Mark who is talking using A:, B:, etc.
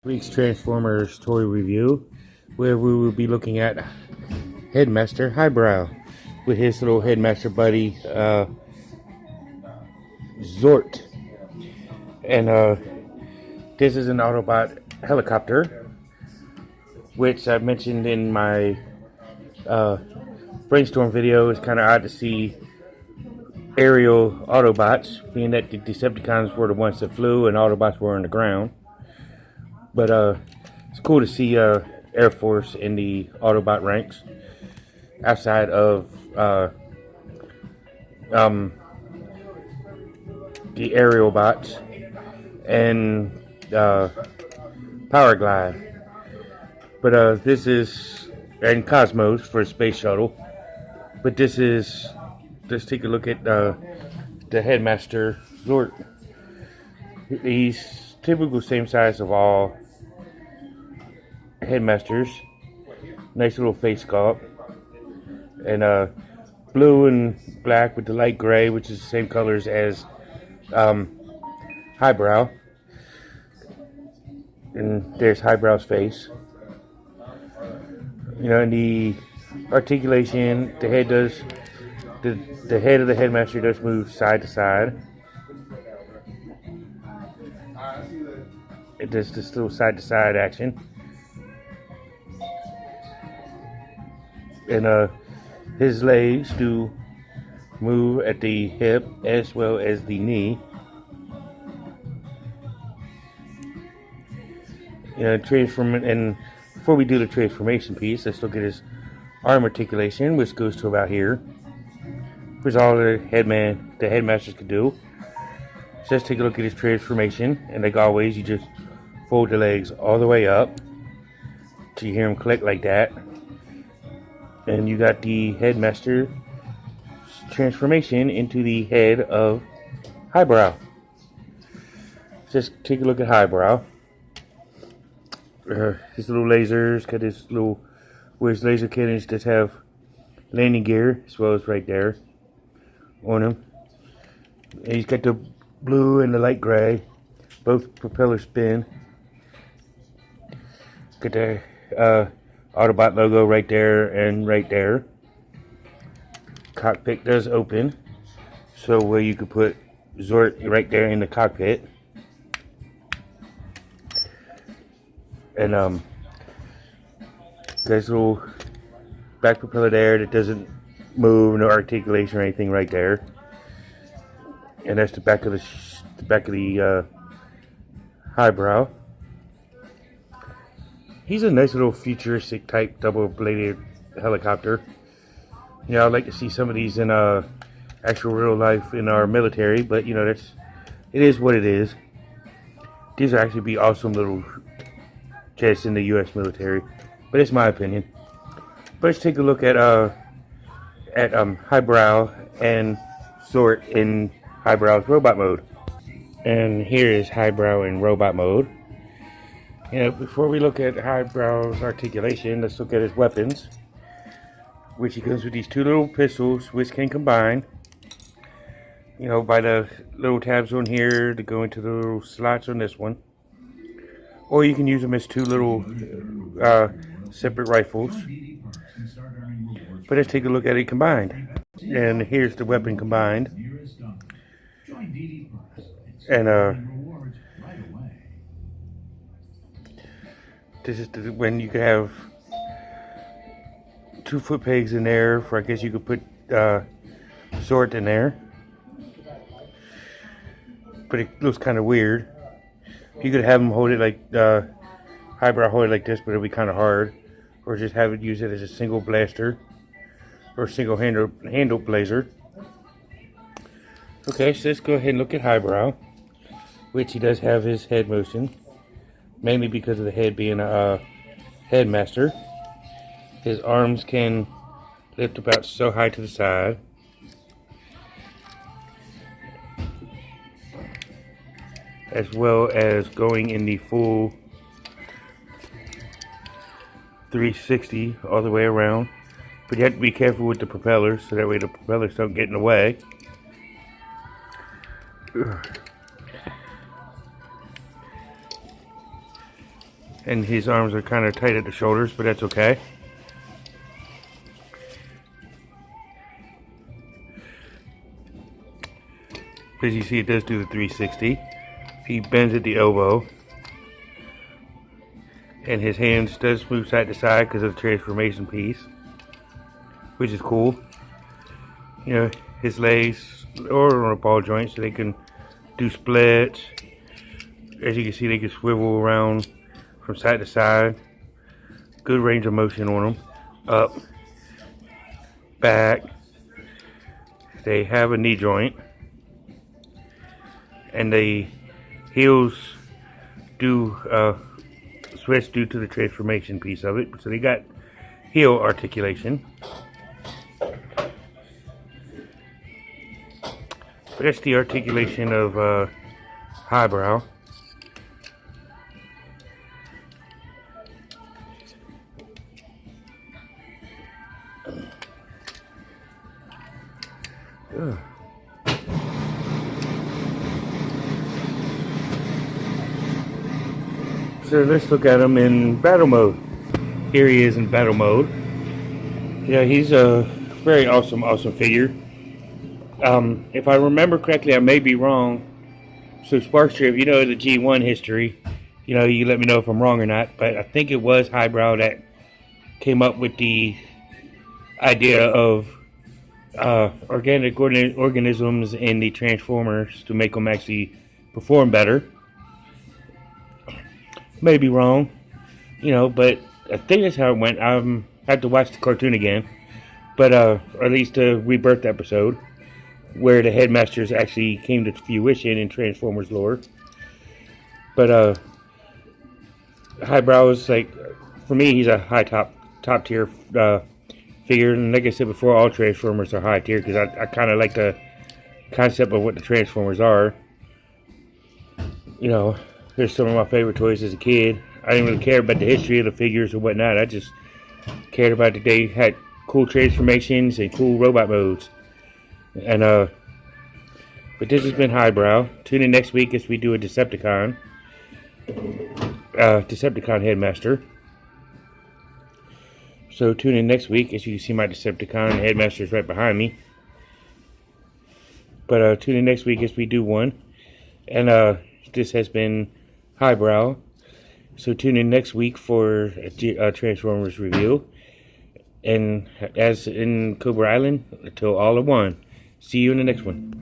A: Week's Transformers toy review, where we will be looking at Headmaster Highbrow with his little Headmaster buddy Zort. And this is an Autobot helicopter, which I mentioned in my brainstorm video. It's kind of odd to see aerial Autobots, being that the Decepticons were the ones that flew and Autobots were on the ground. But it's cool to see Air Force in the Autobot ranks outside of the aerial bots and Power Glide. But this is, and Cosmos for Space Shuttle. But this is, let's take a look at the Headmaster Zort. He's typical same size of all Headmasters. Nice little face sculpt. And blue and black with the light gray, which is the same colors as Highbrow. And there's Highbrow's face. You know, in the articulation, the head does, the head of the Headmaster does move side to side. It does this little side to side action. And his legs do move at the hip as well as the knee. You know, and before we do the transformation piece, let's look at his arm articulation, which goes to about here. Which is all the Headmasters could do. So let's take a look at his transformation, and like always, you just fold the legs all the way up till you hear him click like that. And you got the Headmaster transformation into the head of Highbrow. Just take a look at Highbrow. His little lasers, got his little, where his laser cannons just have landing gear, as well as right there on him. And he's got the blue and the light gray, both propeller spin. Got the Autobot logo right there and right there. Cockpit does open, so where you could put Zort right there in the cockpit. And there's a little back propeller there that doesn't move, no articulation or anything right there. And that's the back of the Highbrow. He's a nice little futuristic type double-bladed helicopter. You know, I'd like to see some of these in actual real life in our military, but you know, it is what it is. These would actually be awesome little jets in the U.S. military, but it's my opinion. But let's take a look at Highbrow and Zort in Highbrow's robot mode. And here is Highbrow in robot mode. You know, before we look at Highbrow's articulation, let's look at his weapons, which he comes with these two little pistols, which can combine, you know, by the little tabs on here to go into the little slots on this one. Or you can use them as two little separate rifles. But let's take a look at it combined. And here's the weapon combined. And this is when you could have 2 foot pegs in there for, I guess you could put Zort in there. But it looks kind of weird. You could have them hold it like Highbrow hold it like this, but it'll be kind of hard. Or just have it use it as a single blaster or single handle blazer. Okay, so let's go ahead and look at Highbrow, which he does have his head motion, mainly because of the head being a Headmaster. His arms can lift about so high to the side. As well as going in the full 360 all the way around. But you have to be careful with the propellers, so that way the propellers don't get in the way. And his arms are kind of tight at the shoulders, but that's okay. As you see, it does do the 360. He bends at the elbow. And his hands does move side to side because of the transformation piece, which is cool. You know, his legs are on a ball joint, so they can do splits. As you can see, they can swivel around from side to side. Good range of motion on them. Up, back. They have a knee joint. And the heels do switch due to the transformation piece of it. So they got heel articulation. But that's the articulation of Highbrow. So let's look at him in battle mode. Here he is in battle mode. Yeah, he's a very awesome figure. If I remember correctly, I may be wrong. So Sparkster, if you know the G1 history, you know, you let me know if I'm wrong or not. But I think it was Highbrow that came up with the idea of organic organisms in the Transformers to make them actually perform better. Maybe wrong, you know, but I think that's how it went. I have to watch the cartoon again, but or at least the rebirth episode where the headmasters actually came to fruition in Transformers lore. But Highbrow is, like, for me, he's a high top tier figure, and like I said before, all Transformers are high tier because I kind of like the concept of what the Transformers are. You know, there's some of my favorite toys as a kid. I didn't really care about the history of the figures or whatnot. I just cared about that they had cool transformations and cool robot modes. And but this has been Highbrow. Tune in next week as we do a Decepticon Headmaster. So tune in next week. As you can see, my Decepticon Headmaster is right behind me. But tune in next week as we do one. And this has been Highbrow. So tune in next week for a Transformers review. And as in Cobra Island, until all are one. See you in the next one.